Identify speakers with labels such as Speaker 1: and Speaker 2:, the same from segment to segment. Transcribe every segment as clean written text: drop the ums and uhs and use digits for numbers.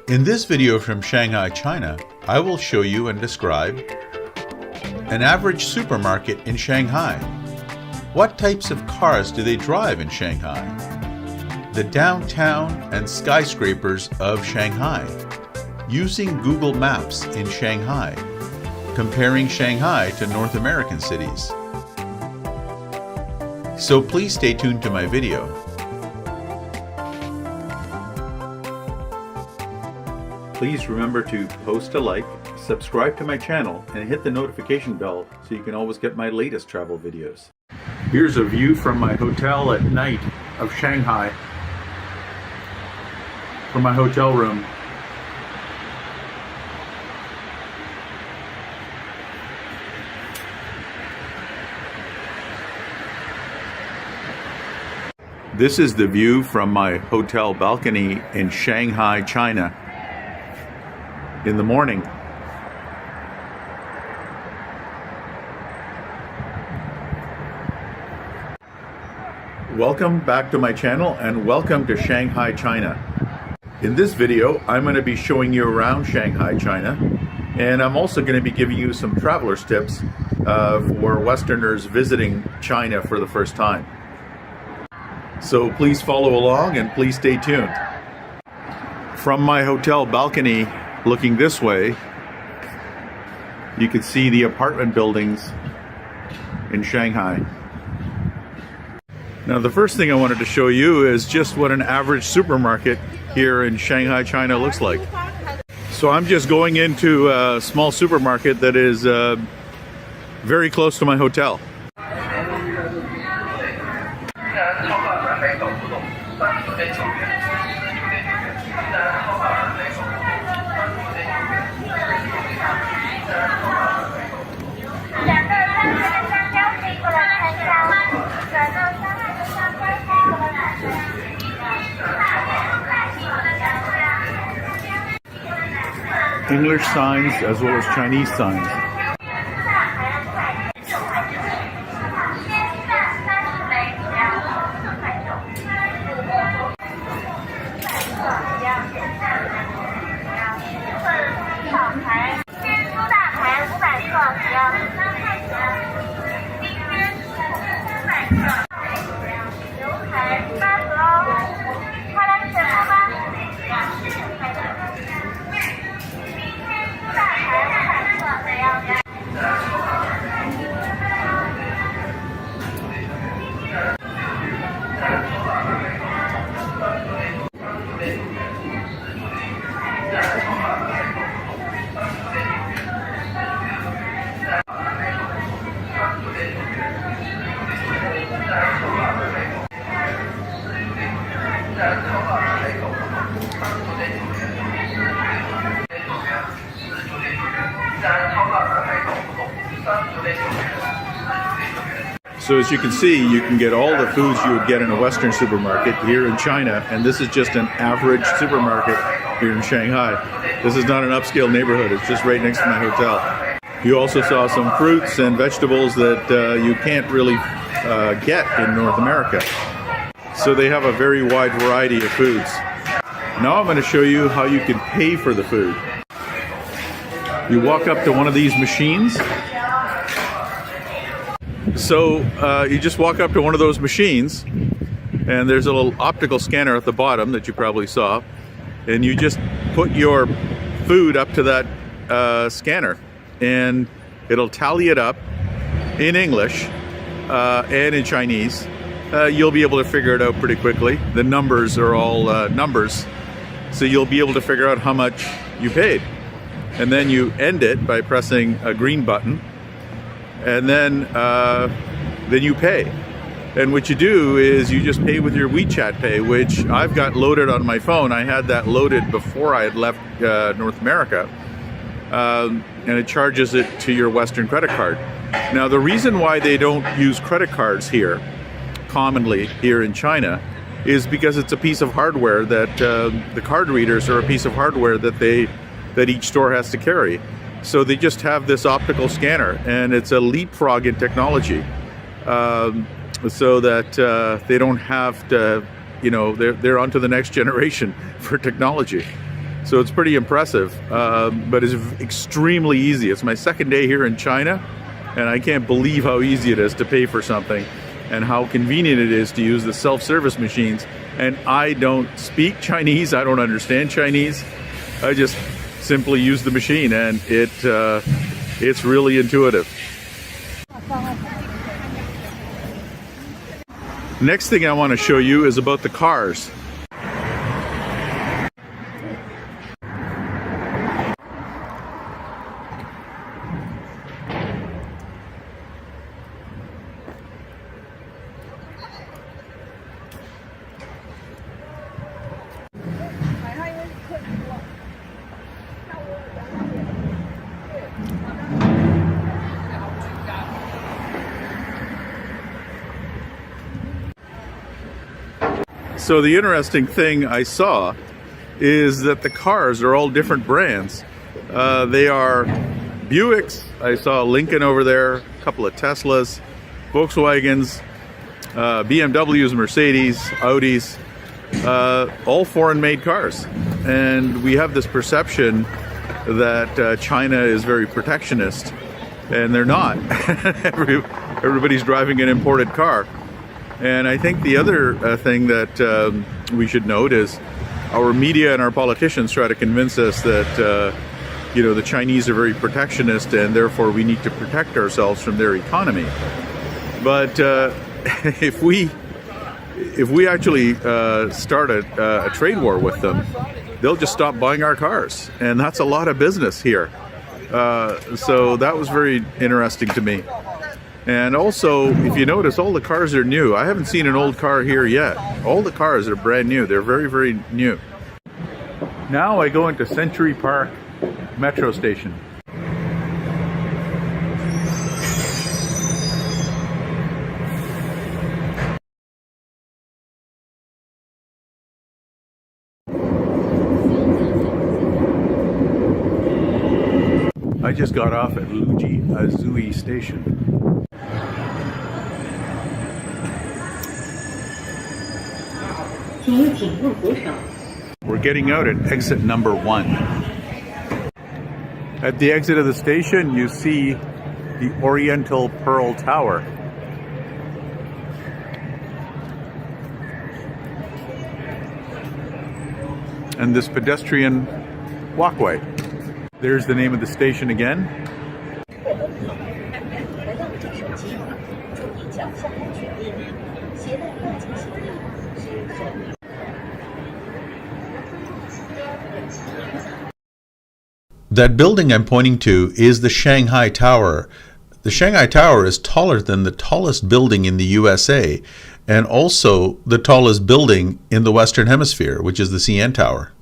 Speaker 1: In this video from Shanghai, China, I will show you and describe an average supermarket in Shanghai. What types of cars do they drive in Shanghai? The downtown and skyscrapers of Shanghai. Using Google Maps in Shanghai. Comparing Shanghai to North American cities. So please stay tuned to my video. Please remember to post a like, subscribe to my channel, and hit the notification bell so you can always get my latest travel videos. Here's a view from my hotel at night of Shanghai, from my hotel room. This is the view from my hotel balcony in Shanghai, China. In the morning. Welcome back to my channel and welcome to Shanghai, China. In this video, I'm going to be showing you around Shanghai, China, and I'm also going to be giving you some traveler's tips for Westerners visiting China for the first time. So please follow along and please stay tuned. From my hotel balcony, looking this way, you can see the apartment buildings in Shanghai. Now, the first thing I wanted to show you is just what an average supermarket here in Shanghai, China looks like. So I'm just going into a small supermarket that is very close to my hotel. English signs as well as Chinese signs. So as you can see, you can get all the foods you would get in a Western supermarket here in China, and this is just an average supermarket here in Shanghai. This is not an upscale neighborhood, it's just right next to my hotel. You also saw some fruits and vegetables that you can't really get in North America. So they have a very wide variety of foods. Now I'm going to show you how you can pay for the food. You walk up to one of these machines. So you just walk up to one of those machines, and there's a little optical scanner at the bottom that you probably saw, and you just put your food up to that scanner, and it'll tally it up in English and in Chinese. You'll be able to figure it out pretty quickly. The numbers are all numbers, so you'll be able to figure out how much you paid. And then you end it by pressing a green button, and then you pay. And what you do is you just pay with your WeChat Pay, which I've got loaded on my phone. I had that loaded before I had left North America, and it charges it to your Western credit card. Now, the reason why they don't use credit cards here, commonly here in China, is because it's a piece of hardware that the card readers are a piece of hardware that each store has to carry. So they just have this optical scanner, and it's a leapfrog in technology, so that they don't have to, they're on to the next generation for technology. So it's pretty impressive, but it's extremely easy. It's my second day here in China, and I can't believe how easy it is to pay for something and how convenient it is to use the self-service machines. And I don't speak Chinese, I don't understand Chinese. I just simply use the machine, and it's really intuitive. Next thing I want to show you is about the cars. So the interesting thing I saw is that the cars are all different brands. They are Buicks. I saw a Lincoln over there, a couple of Teslas, Volkswagens, BMWs, Mercedes, Audis, all foreign-made cars. And we have this perception that China is very protectionist, and they're not. Everybody's driving an imported car. And I think the other thing that we should note is our media and our politicians try to convince us that the Chinese are very protectionist and therefore we need to protect ourselves from their economy. But if we actually start a trade war with them, they'll just stop buying our cars, and that's a lot of business here. So that was very interesting to me. And also, if you notice, all the cars are new. I haven't seen an old car here yet. All the cars are brand new. They're very, very new. Now I go into Century Park Metro Station. I just got off at Zui Station. We're getting out at exit number 1. At the exit of the station, you see the Oriental Pearl Tower. And this pedestrian walkway. There's the name of the station again. That building I'm pointing to is the Shanghai Tower. The Shanghai Tower is taller than the tallest building in the USA, and also the tallest building in the Western Hemisphere, which is the CN Tower.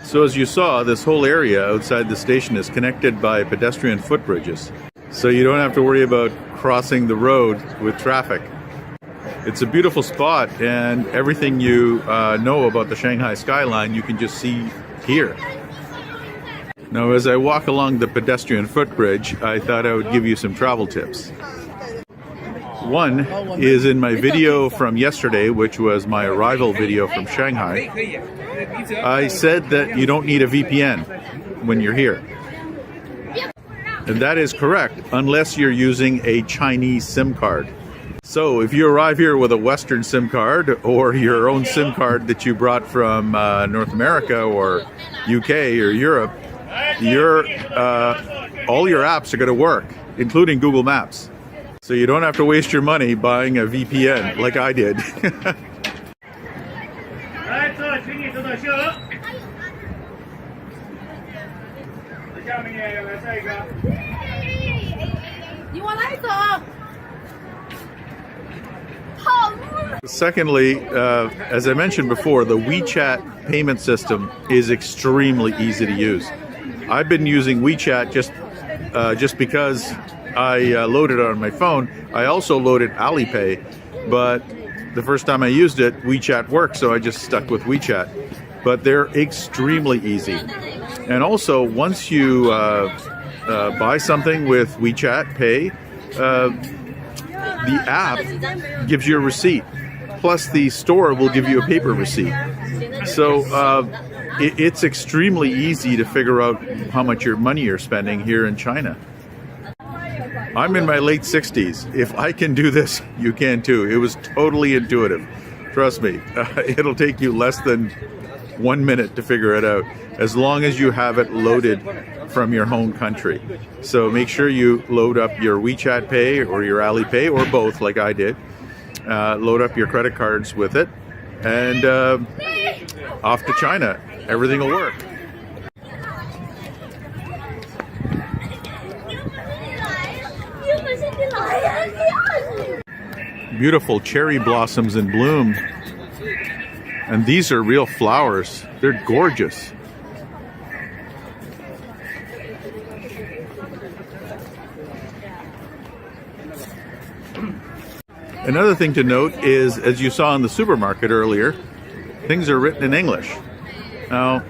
Speaker 1: So as you saw, this whole area outside the station is connected by pedestrian footbridges. So you don't have to worry about crossing the road with traffic. It's a beautiful spot, and everything you know about the Shanghai skyline you can just see here. Now as I walk along the pedestrian footbridge, I thought I would give you some travel tips. One is in my video from yesterday, which was my arrival video from Shanghai. I said that you don't need a VPN when you're here. And that is correct, unless you're using a Chinese SIM card. So if you arrive here with a Western SIM card or your own SIM card that you brought from North America or UK or Europe, all your apps are going to work, including Google Maps. So you don't have to waste your money buying a VPN like I did. Secondly, as I mentioned before, the WeChat payment system is extremely easy to use. I've been using WeChat just because I loaded it on my phone. I also loaded Alipay, but the first time I used it, WeChat worked, so I just stuck with WeChat. But they're extremely easy. And also, once you buy something with WeChat Pay, the app gives you a receipt. Plus, the store will give you a paper receipt. So it's extremely easy to figure out how much money you're spending here in China. I'm in my late 60s. If I can do this, you can too. It was totally intuitive. Trust me, it'll take you less than 1 minute to figure it out, as long as you have it loaded from your home country. So make sure you load up your WeChat Pay or your Alipay, or both like I did. Load up your credit cards with it, and off to China. Everything will work. Beautiful cherry blossoms in bloom. And these are real flowers. They're gorgeous. Another thing to note is, as you saw in the supermarket earlier, things are written in English. Now,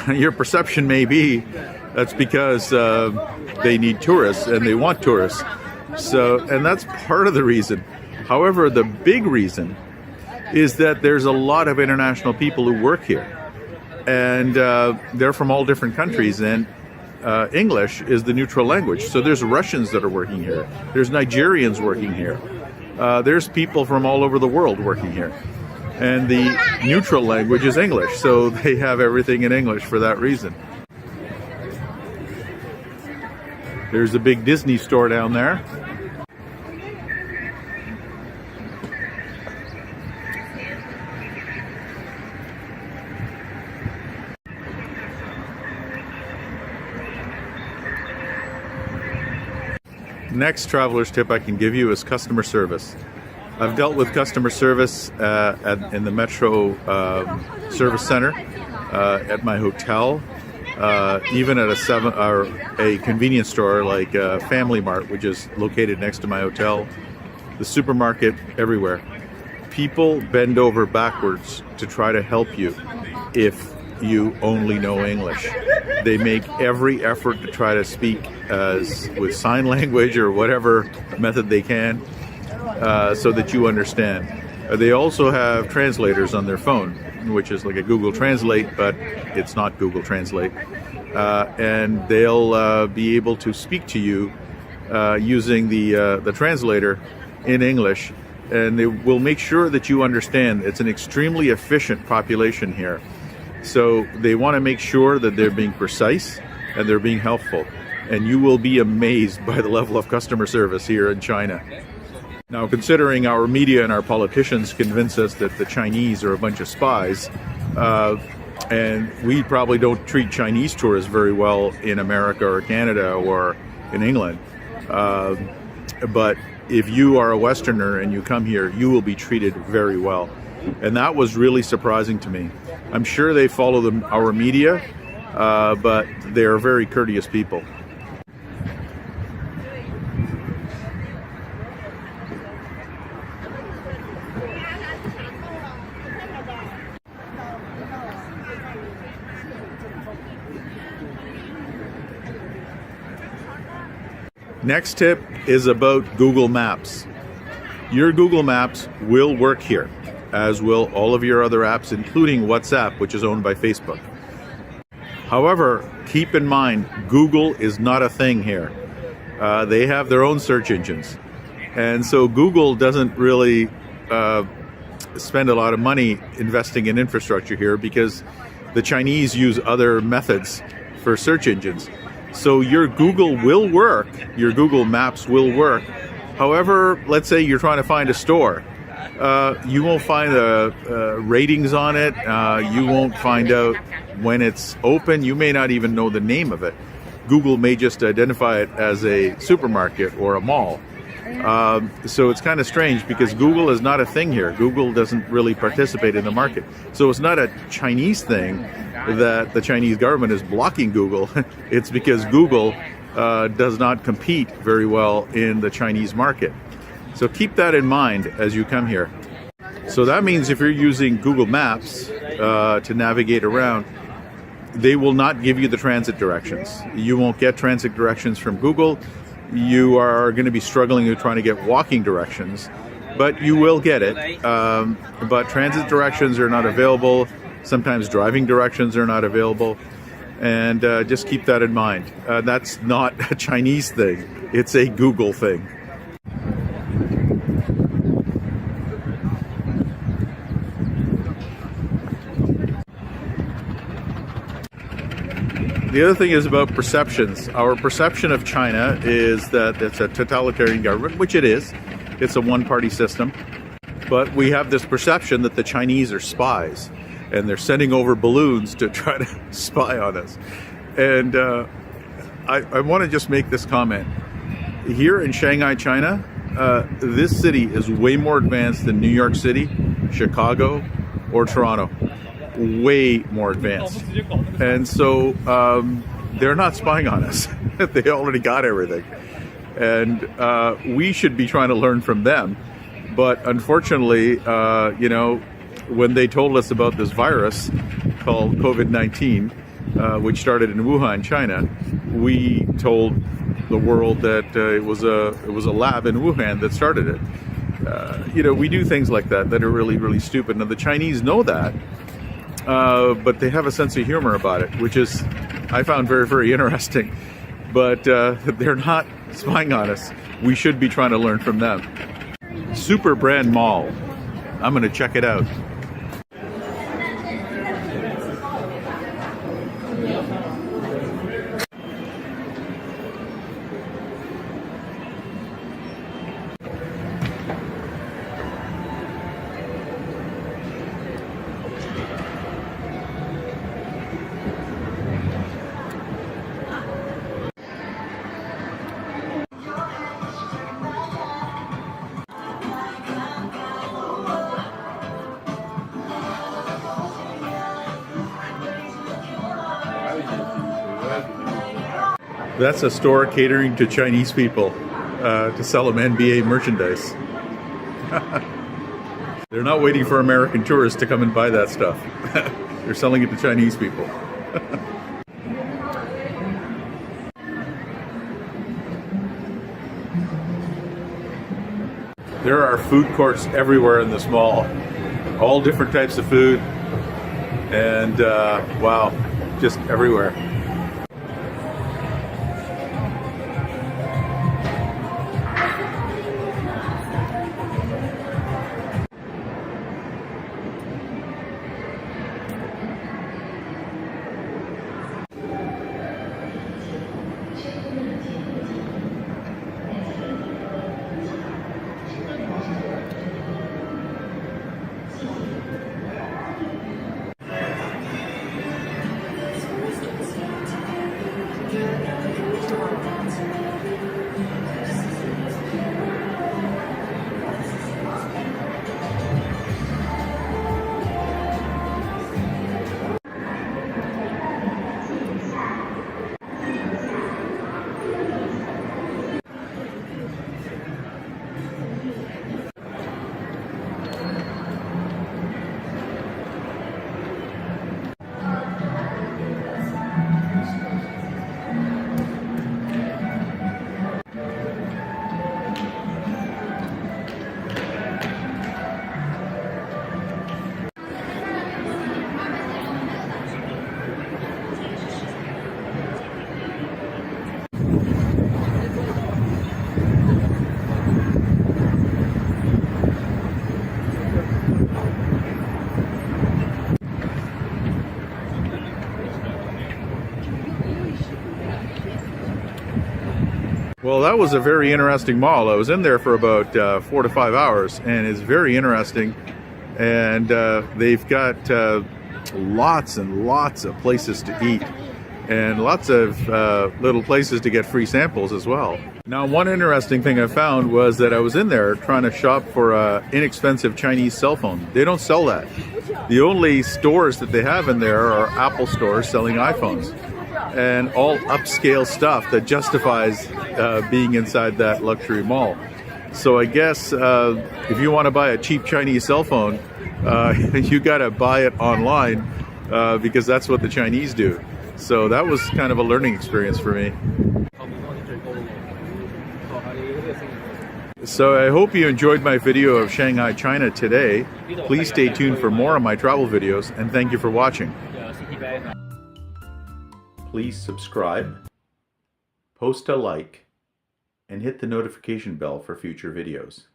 Speaker 1: your perception may be that's because they need tourists and they want tourists. And that's part of the reason. However, the big reason is that there's a lot of international people who work here. And they're from all different countries. And English is the neutral language. So there's Russians that are working here. There's Nigerians working here. There's people from all over the world working here. And the neutral language is English, so they have everything in English for that reason. There's a big Disney store down there. Next traveler's tip I can give you is customer service. I've dealt with customer service in the Metro Service Center, at my hotel, even at a convenience store like Family Mart, which is located next to my hotel, the supermarket, everywhere. People bend over backwards to try to help you if you only know English. They make every effort to try to speak with sign language or whatever method they can, so that you understand. They also have translators on their phone, which is like a Google Translate, but it's not Google Translate. And they'll be able to speak to you using the translator in English, and they will make sure that you understand. It's an extremely efficient population here. So they want to make sure that they're being precise and they're being helpful. And you will be amazed by the level of customer service here in China. Now, considering our media and our politicians convince us that the Chinese are a bunch of spies, and we probably don't treat Chinese tourists very well in America or Canada or in England, but if you are a Westerner and you come here, you will be treated very well. And that was really surprising to me. I'm sure they follow our media, but they are very courteous people. Next tip is about Google Maps. Your Google Maps will work here, as will all of your other apps, including WhatsApp, which is owned by Facebook. However, keep in mind, Google is not a thing here. They have their own search engines. And so Google doesn't really spend a lot of money investing in infrastructure here, because the Chinese use other methods for search engines. So your Google will work, your Google Maps will work. However, let's say you're trying to find a store. You won't find the ratings on it. You won't find out when it's open. You may not even know the name of it. Google may just identify it as a supermarket or a mall. So it's kind of strange because Google is not a thing here. Google doesn't really participate in the market. So it's not a Chinese thing that the Chinese government is blocking Google. It's because Google does not compete very well in the Chinese market. So keep that in mind as you come here. So that means if you're using Google Maps to navigate around, they will not give you the transit directions. You won't get transit directions from Google. You are going to be struggling with trying to get walking directions, but you will get it. But transit directions are not available. Sometimes driving directions are not available. And just keep that in mind. That's not a Chinese thing. It's a Google thing. The other thing is about perceptions. Our perception of China is that it's a totalitarian government, which it is. It's a one-party system. But we have this perception that the Chinese are spies, and they're sending over balloons to try to spy on us. And I want to just make this comment. Here in Shanghai, China, this city is way more advanced than New York City, Chicago, or Toronto. Way more advanced. And so they're not spying on us. They already got everything. And we should be trying to learn from them. But unfortunately, when they told us about this virus called COVID-19, which started in Wuhan, China, we told the world that it was a lab in Wuhan that started it. We do things like that are really, really stupid. Now, the Chinese know that. But they have a sense of humor about it, which is, I found very, very interesting. But they're not spying on us. We should be trying to learn from them. Super Brand Mall. I'm going to check it out. That's a store catering to Chinese people to sell them NBA merchandise. They're not waiting for American tourists to come and buy that stuff. They're selling it to Chinese people. There are food courts everywhere in this mall. All different types of food. And wow, just everywhere. Well, that was a very interesting mall. I was in there for about 4 to 5 hours, and it's very interesting. And they've got lots and lots of places to eat. and lots of little places to get free samples as well. Now, one interesting thing I found was that I was in there trying to shop for an inexpensive Chinese cell phone. They don't sell that. The only stores that they have in there are Apple stores selling iPhones, and all upscale stuff that justifies being inside that luxury mall. So I guess if you want to buy a cheap Chinese cell phone, you got to buy it online because that's what the Chinese do. So that was kind of a learning experience for me. So I hope you enjoyed my video of Shanghai, China today. Please stay tuned for more of my travel videos, and thank you for watching. Please subscribe, post a like, and hit the notification bell for future videos.